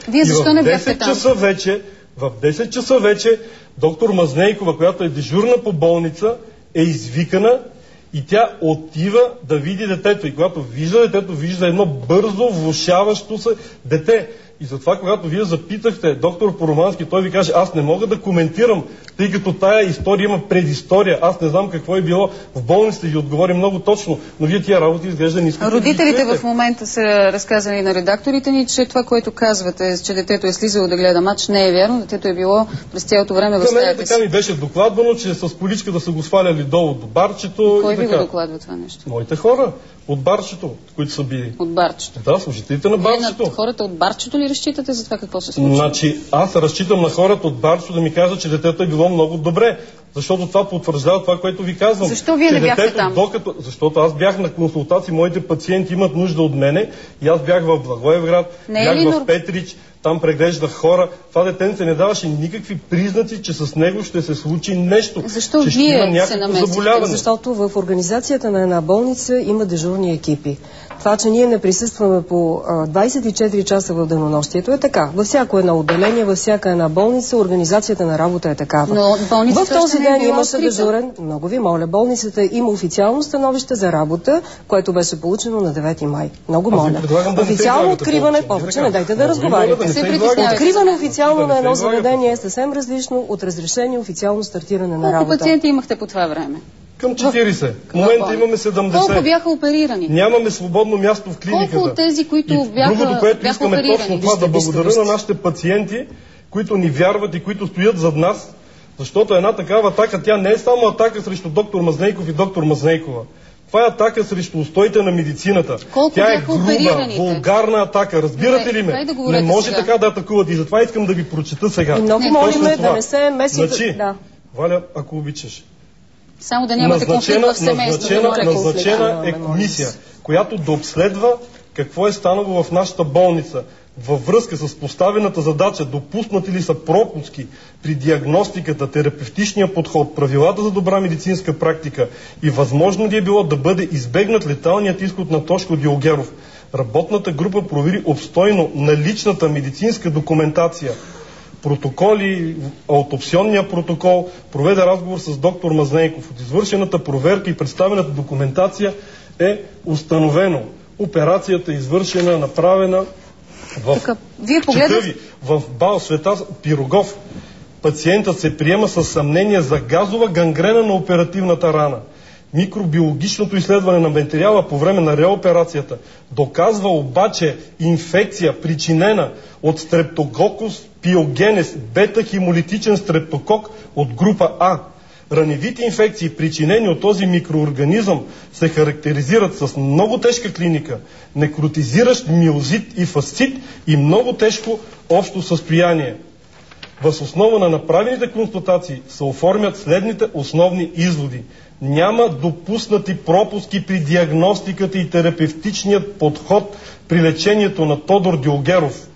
Вие защо не бяхте там? В 10 часа вече доктор Мазнейкова, която е дежурна по болница, е извикана и тя отива да види детето. И когато вижда детето, вижда едно бързо влошаващо се дете. И затова, когато вие запитахте доктор Поромански, той ви каже, аз не мога да коментирам, тъй като тая история има предистория. Аз не знам какво е било в болницата и ви отговори много точно, но вие тия работи изглежда не искате. Родителите в момента са разказали на редакторите ни, че това, което казвате, че детето е слизало да гледа матч, не е вярно. Детето е било през цялото време в стаята си. Така ми беше докладвано, че с количката са го сваляли долу до барчето. Кой ви го докладва това нещо? Моите хора от барчето, които са били. От барчето? Да, служителите на барчето. Хората от барчето ли разчитате за това какво се случва? Значи, аз разчитам на хората от барчето да ми кажат, че детето е било много добре. Защото това потвърждава това, което ви казвам. Защо вие не бяхте там? Защото аз бях на консултации, моите пациенти имат нужда от мене и аз бях в Благоевград, бях в Петрич, там преглеждах хора. Това детенце не даваше никакви признаци, че с него ще се случи нещо. Защо че ще има вие се намесите? Заболяване. Защото в организацията на една болница има дежурни екипи. Това, че ние не присъстваме по 24 часа в денонощието е така. Във всяко едно отделение, във всяка една болница, организацията на работа е такава. Но в този ден имаше дежурен, много ви моля, болницата има официално становище за работа, което беше получено на 9 май. Много моля. Официално откриване, повече не дайте да разговаряте. Откриване официално на едно заведение е съвсем различно от разрешение официално стартиране на работа. Колко пациенти имахте по това време? Към 40. В момента имаме 70. Колко бяха оперирани? Нямаме свободно място в клиниката. Колко от тези, които бяха другото, което искаме оперирани? точно това, да благодаря на нашите пациенти, които ни вярват и които стоят зад нас, защото една такава атака, тя не е само атака срещу доктор Мазнейков и доктор Мазнейкова. Това е атака срещу устоите на медицината. Колко тя е бяха груба, оперираните? вулгарна атака. Разбирате ли ме? Да не може сега така да атакувате. И затова искам да ви прочета сега. И много молиме да не се месите. Значи, да. Валя, ако обичаш. Само да нямате конфликт в семейството. Назначена е комисия, която да обследва какво е станало в нашата болница във връзка с поставената задача, допуснати ли са пропуски при диагностиката, терапевтичния подход, правилата за добра медицинска практика и възможно ли е било да бъде избегнат леталният изход на Тошко Дилгеров. Работната група провери обстойно наличната медицинска документация, протоколи, аутопсионния протокол, проведе разговор с доктор Мазнейков. От извършената проверка и представената документация е установено. Операцията е извършена, направена в БАЛ Света Пирогов. Пациентът се приема със съмнение за газова гангрена на оперативната рана. Микробиологичното изследване на материала по време на реоперацията доказва обаче инфекция, причинена от стрептококус пиогенез, бета-хемолитичен стрептокок от група А. Раневите инфекции, причинени от този микроорганизъм, се характеризират с много тежка клиника, некротизиращ миозит и фасцит и много тежко общо състояние. Въз основа на направените констатации се оформят следните основни изводи. Няма допуснати пропуски при диагностиката и терапевтичният подход при лечението на Тодор Дилгеров.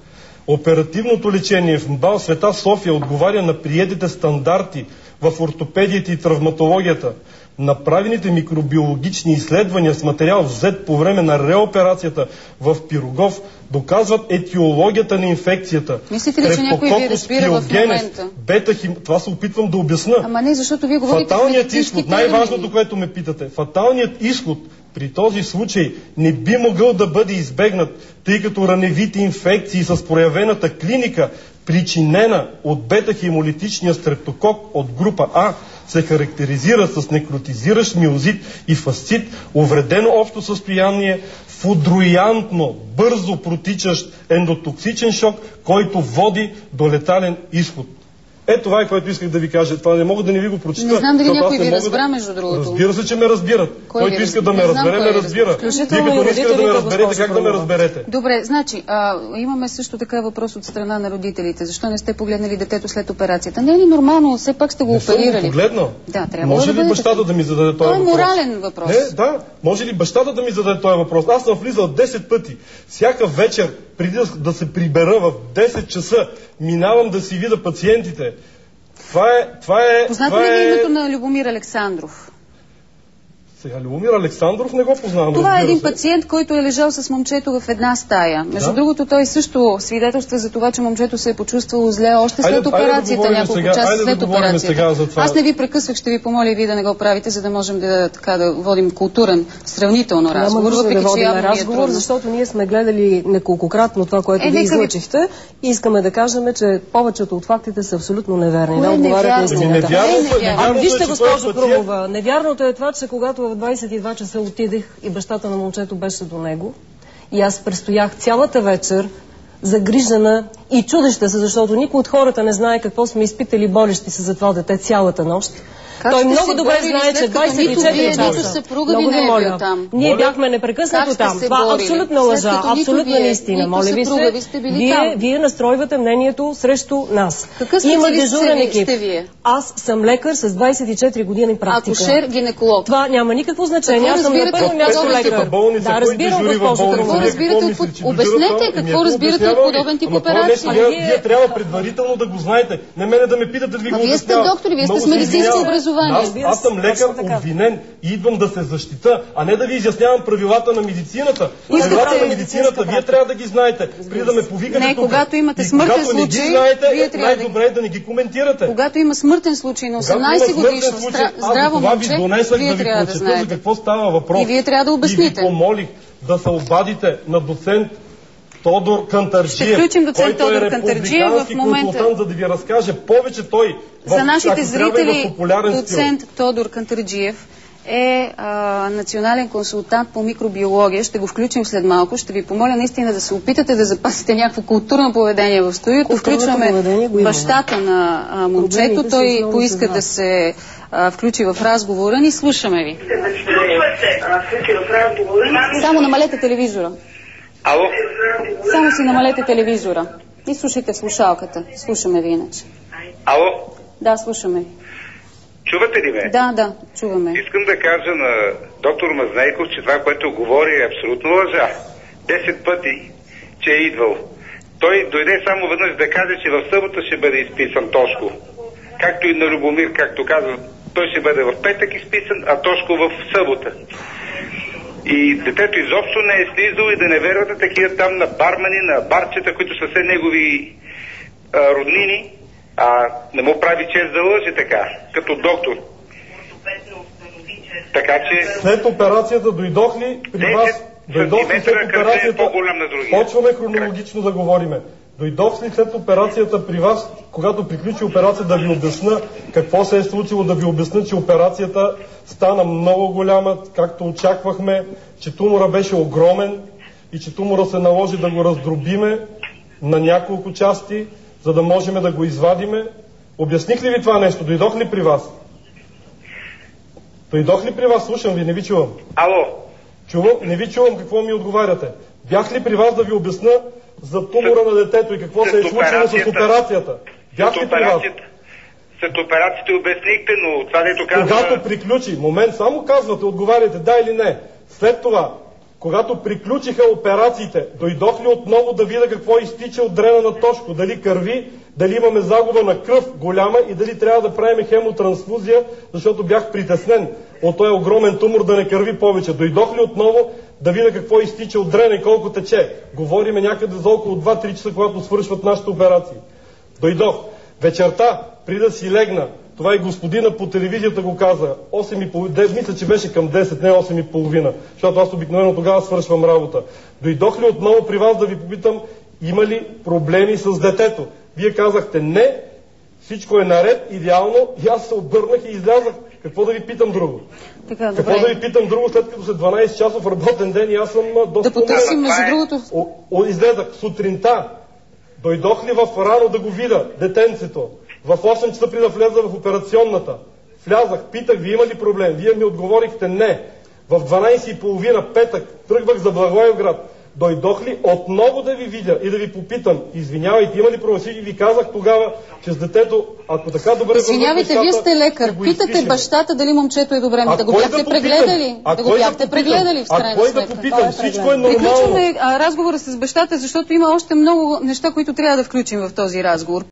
Оперативното лечение в МБАЛ Света София отговаря на приетите стандарти в ортопедията и травматологията. Направените микробиологични изследвания с материал взет по време на реоперацията в Пирогов доказват етиологията на инфекцията. Мислите ли, че някой ви разбира в момента? Това се опитвам да обясна. Ама не, защото вие говорите фаталният изход, най-важното, което ме питате, фаталният изход при този случай не би могъл да бъде избегнат, тъй като раневите инфекции с проявената клиника, причинена от бета-хемолитичния стрептокок от група А, се характеризира с некротизиращ миозит и фасцит, увредено общо състояние, фудроянтно, бързо протичащ ендотоксичен шок, който води до летален изход. Ето това е, което исках да ви кажа. Това не мога да не ви го прочита. Не знам дали някой ви разбра, между другото. Разбира се, че ме разбират. Който иска да ме разбере, ме разбира. Вие като не искате да ме разберете, как да ме разберете? Добре, значи, имаме също така въпрос от страна на родителите. Защо не сте погледнали детето след операцията? Не е ли нормално? Все пак сте го оперирали. Не съм го погледнал. Да, трябва може ли бащата да ми зададе този въпрос? Това е морален въпрос. Не, да. Може ли бащата да ми зададе този въпрос? Аз съм влизал 10 пъти. Всяка вечер, преди да се прибера в 10 часа, минавам да си видя пациентите. Познате ли ви името на Любомир Александров? Сега Любомир Александров не го познавам. Това е един пациент, който е лежал с момчето в една стая. Между другото, той също свидетелства за това, че момчето се е почувствало зле още след операцията, няколко часа след операцията. Аз не ви прекъсвах, ще ви помоля и вие да не го правите, за да можем да водим културен, сравнително разговор. Да водим разговор, защото ние сме гледали неколкократно това, което ви излъчихте и искаме да кажем, че повечето от фактите са абсолютно неверни. Да отговарят на истината. Вижте, госпожо Крумова, невярното е това, че когато в 22 часа отидех и бащата на момчето беше до него и аз престоях цялата вечер загрижена и чудеща се, защото никой от хората не знае какво сме изпитали болещи се за това дете цялата нощ. Той много добре знае, че 24 часа. Много ви моля. Ние бяхме непрекъснато там. Това е абсолютна лъжа, абсолютна неистина. Моля ви се, вие настройвате мнението срещу нас. Има дежурен екип. Аз съм лекар с 24 години практика. Акушер, гинеколог. Това няма никакво значение. Аз съм на първо място лекар. Да, разбирам, госпожо Крумова. Обяснете какво разбирате от подобен тип операции. Вие трябва предварително да го знаете. Не мене да ме питате да ви го обяснявам. Вие сте доктори, вие сте с медицинско образование. Аз съм лекар, обвинен и идвам да се защита, а не да ви изяснявам правилата на медицината. Правилата на медицината вие трябва да ги знаете, преди да ме повикате тук. Не, когато имате смъртен случай, вие трябва най-добре е да не ги коментирате. Когато има смъртен случай на 18 годишно здраво момче, вие трябва да знаете. За какво става въпрос. И вие трябва да обясните. И ви помолих да се обадите на доцент Тодор Кантарджиев, който е републикански консултант, за да ви разкаже повече той. За нашите зрители, доцент Тодор Кантарджиев е национален консултант по микробиология. Ще го включим след малко. Ще ви помоля наистина да се опитате да запасите някакво културно поведение в студиото. Включваме бащата на момчето. Той поиска да се включи в разговора ни. Слушаме ви. Само намалете телевизора. Ало? Само си намалете телевизора и слушайте в слушалката. Слушаме ви иначе. Ало? Да, слушаме ви. Чувате ли ме? Да, чуваме. Искам да кажа на доктор Мазнайков, че това, което говори, е абсолютно лъжа. 10 пъти, че е идвал. Той дойде само веднъж да каже, че в събота ще бъде изписан Тошко. Както и на Любомир, както казва, той ще бъде в петък изписан, а Тошко в събота. И детето изобщо не е слизало и да не вервате такива там на бармани, на барчета, които са все негови роднини, не му прави чест да лъже така, като доктор. Така че... След операцията дойдох ли при вас? Дойдох ли след операцията? Почваме хронологично да говориме. Дойдох ли след операцията при вас, когато приключи операцията, да ви обясна какво се е случило, да ви обясна, че операцията стана много голяма, както очаквахме, че тумора беше огромен и че тумора се наложи да го раздробиме на няколко части, за да можем да го извадиме. Обясних ли ви това нещо? Дойдох ли при вас? Дойдох ли при вас? Слушам ви, не ви чувам. Ало? Не ви чувам какво ми отговаряте. Бях ли при вас да ви обясна за тумора на детето и какво се е случило с операцията? Бях ли при вас? След операцията обяснихте, но това дето казва... Когато приключи, момент, само казвате, отговаряте да или не. След това, когато приключиха операциите, дойдох ли отново да видя какво изтича от дрена на Тошко? Дали кърви, дали имаме загуба на кръв голяма и дали трябва да правим хемотрансфузия, защото бях притеснен от този огромен тумор да не кърви повече. Дойдох ли отново да видя какво изтича от дрена и колко тече? Говориме някъде за около 2-3 часа, когато свършват нашите операции. Дойдох. Вечерта, преди да си легна, това и господина по телевизията го каза, 8:30, мисля, че беше към 10, не 8:30, защото аз обикновено тогава свършвам работа. Дойдох ли отново при вас да ви попитам, има ли проблеми с детето? Вие казахте не, всичко е наред, идеално, и аз се обърнах и излязах. Какво да ви питам друго? Така, какво да ви питам друго, след като след 12 часов работен ден и аз съм доста... Да потърсим между другото... Излезах сутринта. Дойдох ли в рано да го видя, детенцето? В 8 часа преди да влеза в операционната. Влязах, питах ви има ли проблем. Вие ми отговорихте не. В 12:30 петък тръгвах за Благоевград. Дойдох ли отново да ви видя и да ви попитам, извинявайте, има ли проблем? И ви казах тогава, че с детето, ако така добре... Извинявайте, вие сте лекар. Питате бащата дали момчето е добре. Да го бяхте прегледали. Да го бяхте прегледали в крайна сметка. А кой да попитам? Всичко е нормално. Приключваме разговора с бащата, защото има още много неща, които трябва да включим в този разговор.